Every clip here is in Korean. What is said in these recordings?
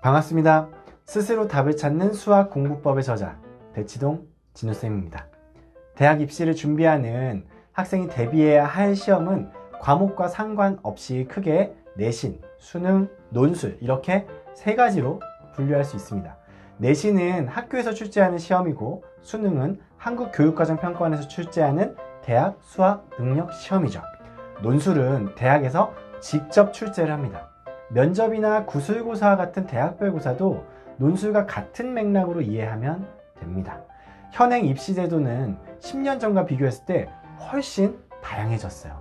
반갑습니다. 스스로 답을 찾는 수학 공부법의 저자 대치동 진우쌤입니다. 대학 입시를 준비하는 학생이 대비해야 할 시험은 과목과 상관없이 크게 내신, 수능, 논술 이렇게 세 가지로 분류할 수 있습니다. 내신은 학교에서 출제하는 시험이고 수능은 한국교육과정평가원에서 출제하는 대학 수학 능력 시험이죠. 논술은 대학에서 직접 출제를 합니다. 면접이나 구술고사와 같은 대학별 고사도 논술과 같은 맥락으로 이해하면 됩니다. 현행 입시제도는 10년 전과 비교했을 때 훨씬 다양해졌어요.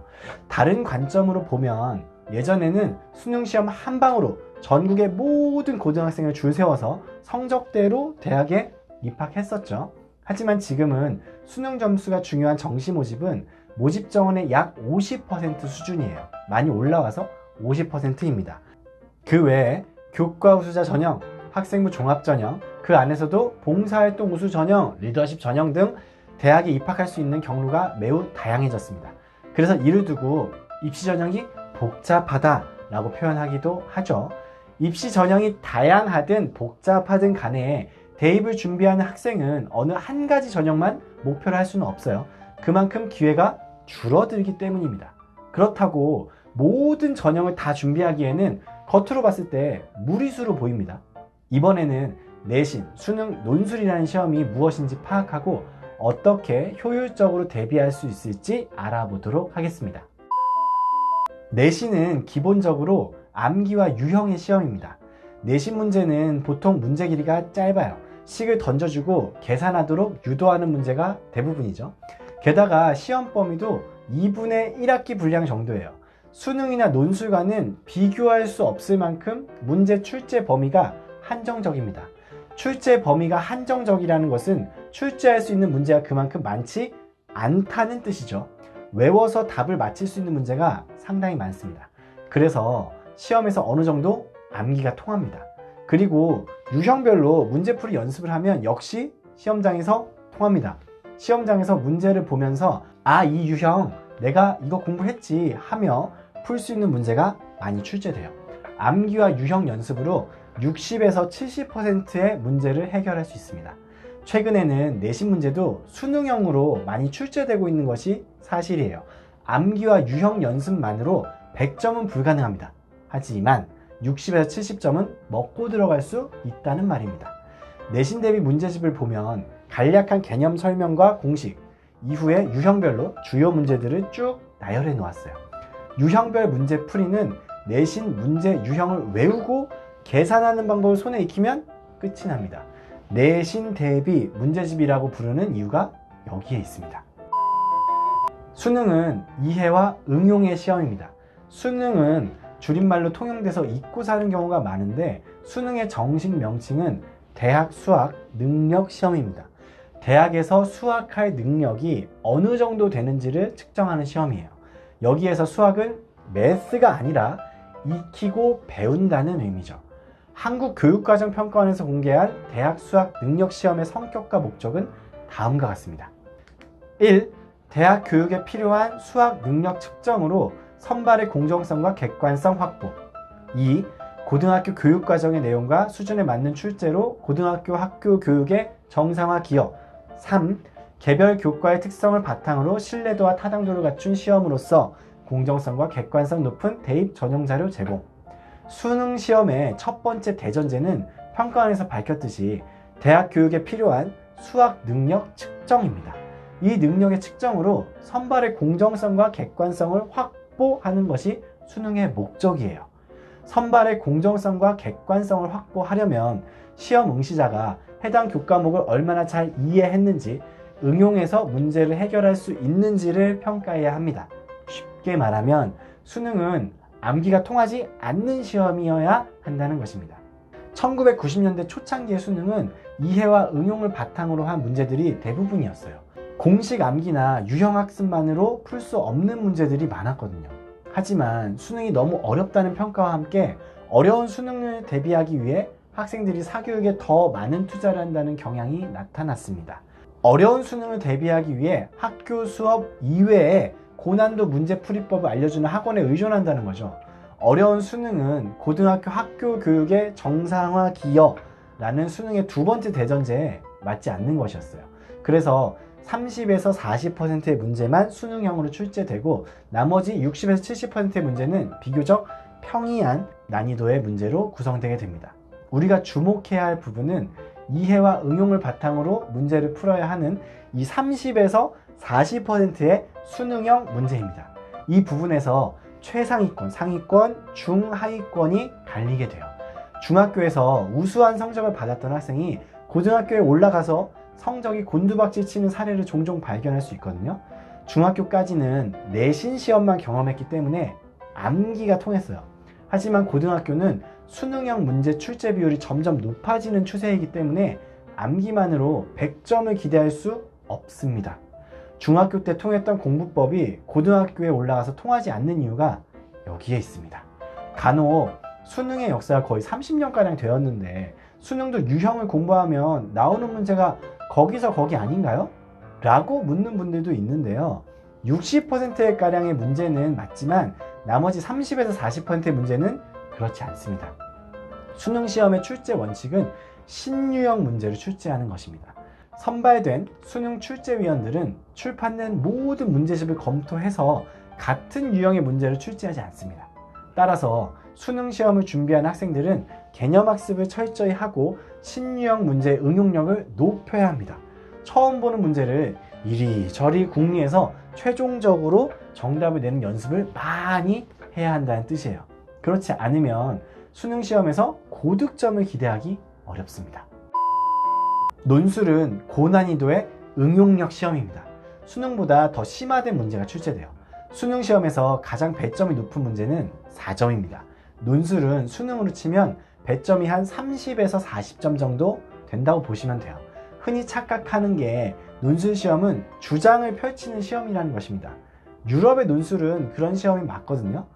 다른 관점으로 보면 예전에는 수능시험 한 방으로 전국의 모든 고등학생을 줄 세워서 성적대로 대학에 입학했었죠. 하지만 지금은 수능 점수가 중요한 정시 모집은 모집 정원의 약 50% 수준이에요. 많이 올라와서 50%입니다. 그 외에 교과 우수자 전형, 학생부 종합 전형, 그 안에서도 봉사활동 우수 전형, 리더십 전형 등 대학에 입학할 수 있는 경로가 매우 다양해졌습니다. 그래서 이를 두고 입시 전형이 복잡하다라고 표현하기도 하죠. 입시 전형이 다양하든 복잡하든 간에 대입을 준비하는 학생은 어느 한 가지 전형만 목표로 할 수는 없어요. 그만큼 기회가 줄어들기 때문입니다. 그렇다고 모든 전형을 다 준비하기에는 겉으로 봤을 때 무리수로 보입니다. 이번에는 내신, 수능, 논술이라는 시험이 무엇인지 파악하고 어떻게 효율적으로 대비할 수 있을지 알아보도록 하겠습니다. 내신은 기본적으로 암기와 유형의 시험입니다. 내신 문제는 보통 문제 길이가 짧아요. 식을 던져주고 계산하도록 유도하는 문제가 대부분이죠. 게다가 시험 범위도 2분의 1학기 분량 정도예요. 수능이나 논술과는 비교할 수 없을 만큼 문제 출제 범위가 한정적입니다. 출제 범위가 한정적이라는 것은 출제할 수 있는 문제가 그만큼 많지 않다는 뜻이죠. 외워서 답을 맞힐 수 있는 문제가 상당히 많습니다. 그래서 시험에서 어느 정도 암기가 통합니다. 그리고 유형별로 문제풀이 연습을 하면 역시 시험장에서 통합니다. 시험장에서 문제를 보면서 이 유형 내가 이거 공부했지 하며 풀 수 있는 문제가 많이 출제돼요. 암기와 유형 연습으로 60에서 70%의 문제를 해결할 수 있습니다. 최근에는 내신 문제도 수능형으로 많이 출제되고 있는 것이 사실이에요. 암기와 유형 연습만으로 100점은 불가능합니다. 하지만 60에서 70점은 먹고 들어갈 수 있다는 말입니다. 내신 대비 문제집을 보면 간략한 개념 설명과 공식, 이후에 유형별로 주요 문제들을 쭉 나열해 놓았어요. 유형별 문제 풀이는 내신 문제 유형을 외우고 계산하는 방법을 손에 익히면 끝이 납니다. 내신 대비 문제집이라고 부르는 이유가 여기에 있습니다. 수능은 이해와 응용의 시험입니다. 수능은 줄임말로 통용돼서 잊고 사는 경우가 많은데 수능의 정식 명칭은 대학 수학 능력 시험입니다. 대학에서 수학할 능력이 어느 정도 되는지를 측정하는 시험이에요. 여기에서 수학은 매스가 아니라 익히고 배운다는 의미죠. 한국교육과정평가원에서 공개한 대학 수학 능력 시험의 성격과 목적은 다음과 같습니다. 1. 대학 교육에 필요한 수학 능력 측정으로 선발의 공정성과 객관성 확보. 2. 고등학교 교육과정의 내용과 수준에 맞는 출제로 고등학교 학교 교육의 정상화 기여. 3. 개별 교과의 특성을 바탕으로 신뢰도와 타당도를 갖춘 시험으로서 공정성과 객관성 높은 대입 전형 자료 제공. 수능 시험의 첫 번째 대전제는 평가원에서 밝혔듯이 대학 교육에 필요한 수학 능력 측정입니다. 이 능력의 측정으로 선발의 공정성과 객관성을 확보하는 것이 수능의 목적이에요. 선발의 공정성과 객관성을 확보하려면 시험 응시자가 해당 교과목을 얼마나 잘 이해했는지, 응용해서 문제를 해결할 수 있는지를 평가해야 합니다. 쉽게 말하면 수능은 암기가 통하지 않는 시험이어야 한다는 것입니다. 1990년대 초창기의 수능은 이해와 응용을 바탕으로 한 문제들이 대부분이었어요. 공식 암기나 유형학습만으로 풀 수 없는 문제들이 많았거든요. 하지만 수능이 너무 어렵다는 평가와 함께 어려운 수능을 대비하기 위해 학생들이 사교육에 더 많은 투자를 한다는 경향이 나타났습니다. 어려운 수능을 대비하기 위해 학교 수업 이외에 고난도 문제풀이법을 알려주는 학원에 의존한다는 거죠. 어려운 수능은 고등학교 학교 교육의 정상화 기여라는 수능의 두 번째 대전제에 맞지 않는 것이었어요. 그래서 30에서 40%의 문제만 수능형으로 출제되고 나머지 60에서 70%의 문제는 비교적 평이한 난이도의 문제로 구성되게 됩니다. 우리가 주목해야 할 부분은 이해와 응용을 바탕으로 문제를 풀어야 하는 이 30에서 40%의 수능형 문제입니다. 이 부분에서 최상위권, 상위권, 중하위권이 갈리게 돼요. 중학교에서 우수한 성적을 받았던 학생이 고등학교에 올라가서 성적이 곤두박질 치는 사례를 종종 발견할 수 있거든요. 중학교까지는 내신 시험만 경험했기 때문에 암기가 통했어요. 하지만 고등학교는 수능형 문제 출제 비율이 점점 높아지는 추세이기 때문에 암기만으로 100점을 기대할 수 없습니다. 중학교 때 통했던 공부법이 고등학교에 올라가서 통하지 않는 이유가 여기에 있습니다. 간혹 수능의 역사가 거의 30년가량 되었는데 수능도 유형을 공부하면 나오는 문제가 거기서 거기 아닌가요? 라고 묻는 분들도 있는데요. 60%의 가량의 문제는 맞지만 나머지 30에서 40%의 문제는 그렇지 않습니다. 수능 시험의 출제 원칙은 신유형 문제를 출제하는 것입니다. 선발된 수능 출제위원들은 출판된 모든 문제집을 검토해서 같은 유형의 문제를 출제하지 않습니다. 따라서 수능 시험을 준비한 학생들은 개념학습을 철저히 하고 신유형 문제의 응용력을 높여야 합니다. 처음 보는 문제를 이리저리 궁리해서 최종적으로 정답을 내는 연습을 많이 해야 한다는 뜻이에요. 그렇지 않으면 수능 시험에서 고득점을 기대하기 어렵습니다. 논술은 고난이도의 응용력 시험입니다. 수능보다 더 심화된 문제가 출제돼요. 수능 시험에서 가장 배점이 높은 문제는 4점입니다. 논술은 수능으로 치면 배점이 한 30에서 40점 정도 된다고 보시면 돼요. 흔히 착각하는 게 논술 시험은 주장을 펼치는 시험이라는 것입니다. 유럽의 논술은 그런 시험이 맞거든요.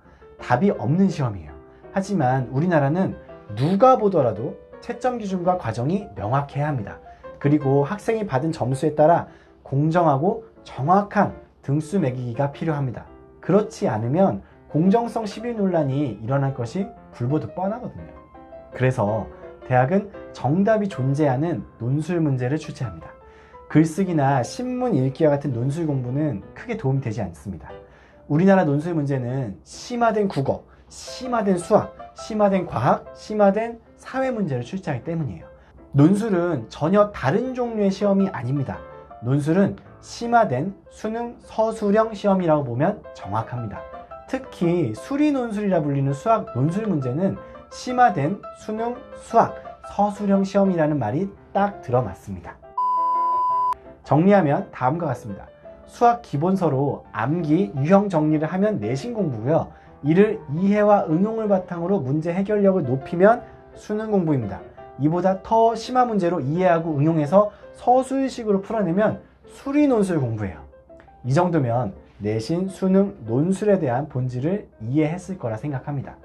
답이 없는 시험이에요. 하지만 우리나라는 누가 보더라도 채점 기준과 과정이 명확해야 합니다. 그리고 학생이 받은 점수에 따라 공정하고 정확한 등수 매기기가 필요합니다. 그렇지 않으면 공정성 시비 논란이 일어날 것이 불보듯 뻔하거든요. 그래서 대학은 정답이 존재하는 논술 문제를 출제합니다. 글쓰기나 신문 읽기와 같은 논술 공부는 크게 도움이 되지 않습니다. 우리나라 논술 문제는 심화된 국어, 심화된 수학, 심화된 과학, 심화된 사회 문제를 출제하기 때문이에요. 논술은 전혀 다른 종류의 시험이 아닙니다. 논술은 심화된 수능 서술형 시험이라고 보면 정확합니다. 특히 수리논술이라 불리는 수학 논술 문제는 심화된 수능 수학 서술형 시험이라는 말이 딱 들어맞습니다. 정리하면 다음과 같습니다. 수학 기본서로 암기, 유형 정리를 하면 내신 공부고요. 이를 이해와 응용을 바탕으로 문제 해결력을 높이면 수능 공부입니다. 이보다 더 심한 문제로 이해하고 응용해서 서술식으로 풀어내면 수리논술 공부예요. 이 정도면 내신, 수능, 논술에 대한 본질을 이해했을 거라 생각합니다.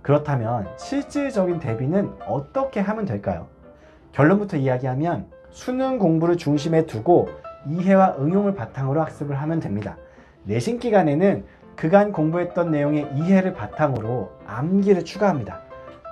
그렇다면 실질적인 대비는 어떻게 하면 될까요? 결론부터 이야기하면 수능 공부를 중심에 두고 이해와 응용을 바탕으로 학습을 하면 됩니다. 내신 기간에는 그간 공부했던 내용의 이해를 바탕으로 암기를 추가합니다.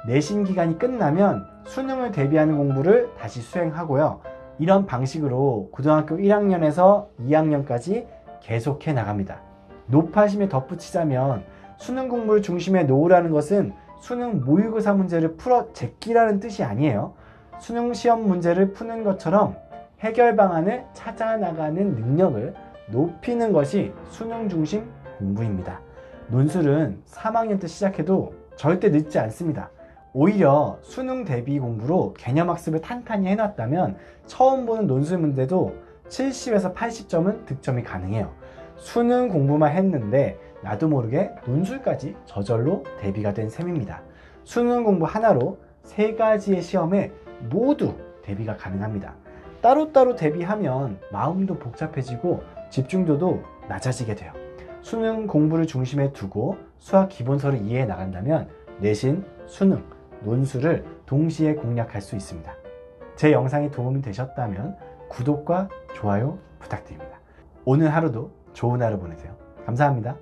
내신 기간이 끝나면 수능을 대비하는 공부를 다시 수행하고요. 이런 방식으로 고등학교 1학년에서 2학년까지 계속해 나갑니다. 높아심에 덧붙이자면 수능 공부를 중심에 놓으라는 것은 수능 모의고사 문제를 풀어 제끼라는 뜻이 아니에요. 수능 시험 문제를 푸는 것처럼 해결 방안을 찾아 나가는 능력을 높이는 것이 수능 중심 공부입니다. 논술은 3학년 때 시작해도 절대 늦지 않습니다. 오히려 수능 대비 공부로 개념학습을 탄탄히 해놨다면 처음 보는 논술 문제도 70에서 80점은 득점이 가능해요. 수능 공부만 했는데 나도 모르게 논술까지 저절로 대비가 된 셈입니다. 수능 공부 하나로 3가지의 시험에 모두 대비가 가능합니다. 따로따로 대비하면 마음도 복잡해지고 집중도도 낮아지게 돼요. 수능 공부를 중심에 두고 수학 기본서를 이해해 나간다면 내신, 수능, 논술을 동시에 공략할 수 있습니다. 제 영상이 도움이 되셨다면 구독과 좋아요 부탁드립니다. 오늘 하루도 좋은 하루 보내세요. 감사합니다.